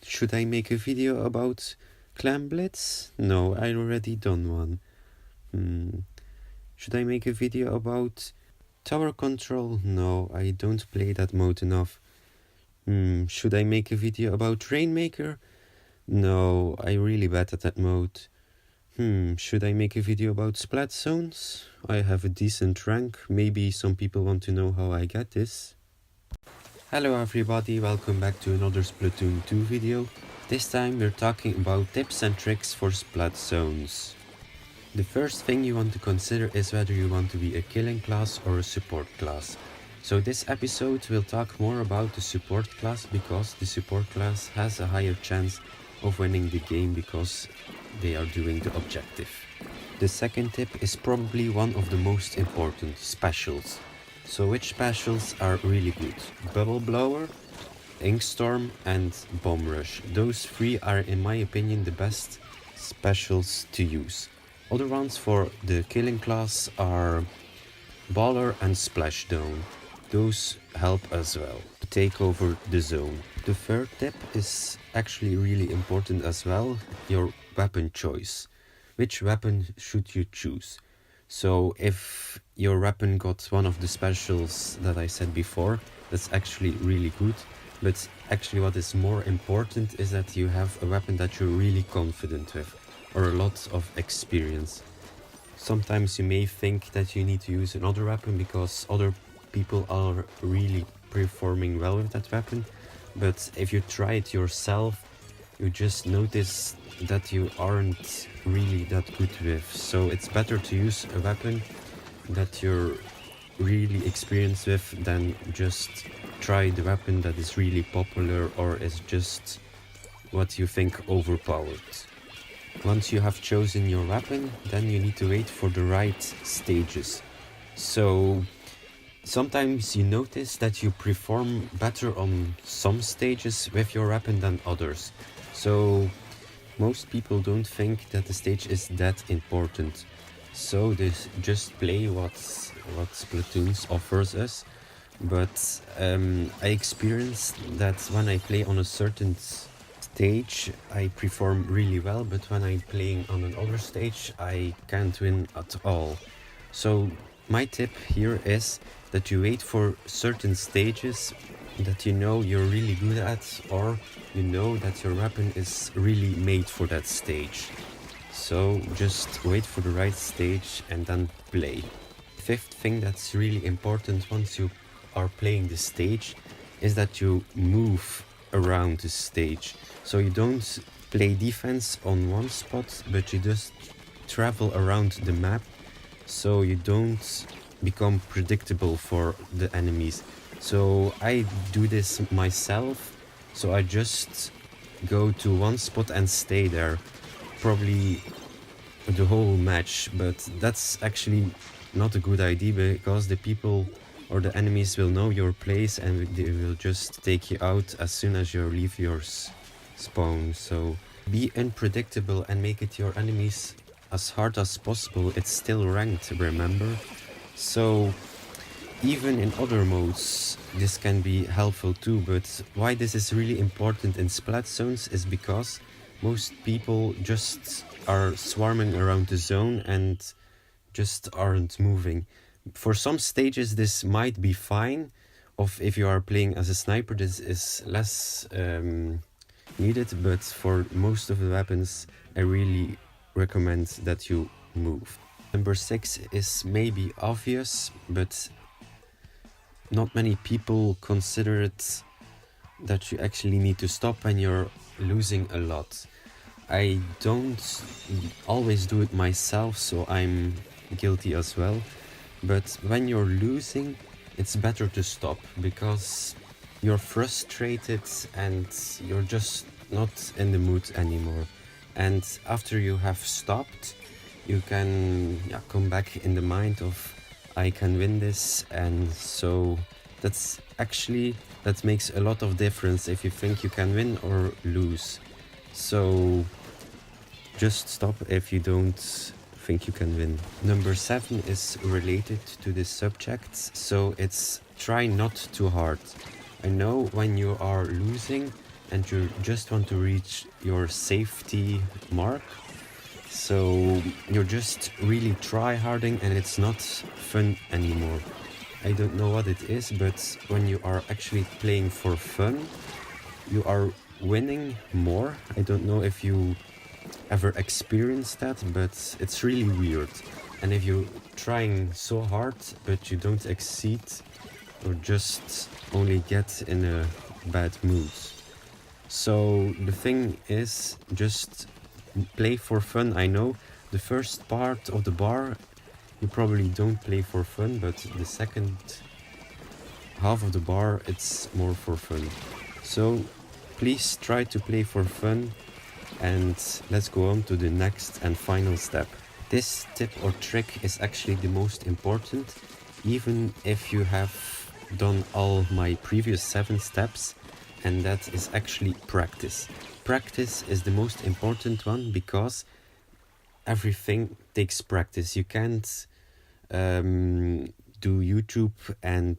Should I make a video about Clan Blitz? No, I already done one. Should I make a video about Tower Control? No, I don't play that mode enough. Should I make a video about Rainmaker? No, I'm really bad at that mode. Should I make a video about Splat zones? I have a decent rank. Maybe some people want to know how I get this. Hello everybody, welcome back to another Splatoon 2 video. This time we're talking about tips and tricks for Splat zones. The first thing you want to consider is whether you want to be a killing class or a support class. So this episode will talk more about the support class because the support class has a higher chance of winning the game because they are doing the objective. The second tip is probably one of the most important, specials. So which specials are really good? Bubble Blower, Ink Storm and Bomb Rush. Those three are in my opinion the best specials to use. Other ones for the killing class are Baller and Splashdown. Those help as well to take over the zone. The third tip is actually really important as well, your weapon choice. Which weapon should you choose? So if your weapon got one of the specials that I said before, that's actually really good. But actually what is more important is that you have a weapon that you're really confident with, or a lot of experience. Sometimes you may think that you need to use another weapon because other people are really performing well with that weapon. But if you try it yourself, you just notice that you aren't really that good with. So it's better to use a weapon that you're really experienced with than just try the weapon that is really popular or is just what you think overpowered. Once you have chosen your weapon, then you need to wait for the right stages. So sometimes you notice that you perform better on some stages with your weapon than others. So most people don't think that the stage is that important. So they just play what Splatoon offers us. But I experienced that when I play on a certain stage, I perform really well. But when I'm playing on another stage, I can't win at all. So my tip here is that you wait for certain stages that you know you're really good at, or you know that your weapon is really made for that stage. So just wait for the right stage and then play. Fifth thing that's really important once you are playing the stage is that you move around the stage. So you don't play defense on one spot, but you just travel around the map so you don't become predictable for the enemies. So I do this myself, so I just go to one spot and stay there, probably the whole match, but that's actually not a good idea because the people or the enemies will know your place and they will just take you out as soon as you leave your spawn. So be unpredictable and make it your enemies as hard as possible. It's still ranked, remember? So even in other modes this can be helpful too, but why this is really important in Splat zones is because most people just are swarming around the zone and just aren't moving. For some stages this might be fine, if you are playing as a sniper this is less needed, but for most of the weapons I really recommend that you move. Number 6 is maybe obvious, but not many people consider it, that you actually need to stop when you're losing a lot. I don't always do it myself, so I'm guilty as well. But when you're losing, it's better to stop because you're frustrated and you're just not in the mood anymore. And after you have stopped, you can come back in the mind of I can win this, and so that makes a lot of difference if you think you can win or lose. So just stop if you don't think you can win. Number 7 is related to this subject, so it's try not too hard. I know when you are losing and you just want to reach your safety mark. So you're just really tryharding and it's not fun anymore. I don't know what it is, but when you are actually playing for fun, you are winning more. I don't know if you ever experienced that, but it's really weird. And if you're trying so hard but you don't exceed or just only get in a bad mood. So the thing is, just play for fun. I know the first part of the bar you probably don't play for fun, but the second half of the bar it's more for fun. So please try to play for fun, and let's go on to the next and final step. This tip or trick is actually the most important, even if you have done all my previous 7 steps, and that is actually practice. Practice is the most important one because everything takes practice. You can't do YouTube and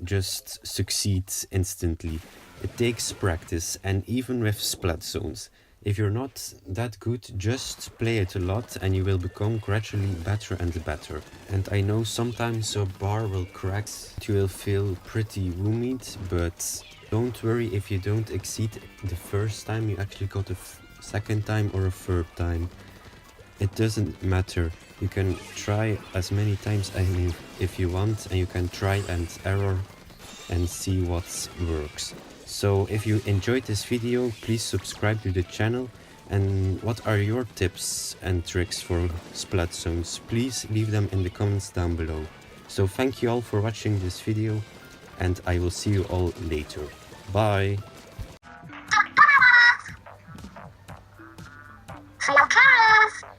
just succeed instantly. It takes practice, and even with Splat zones. If you're not that good, just play it a lot and you will become gradually better and better. And I know sometimes a bar will crack, you will feel pretty woomied, but don't worry if you don't exceed the first time, you actually got a second time or a third time. It doesn't matter. You can try as many times if you want, and you can try and error and see what works. So if you enjoyed this video, please subscribe to the channel. And what are your tips and tricks for Splat zones? Please leave them in the comments down below. So thank you all for watching this video, and I will see you all later. Bye! See you,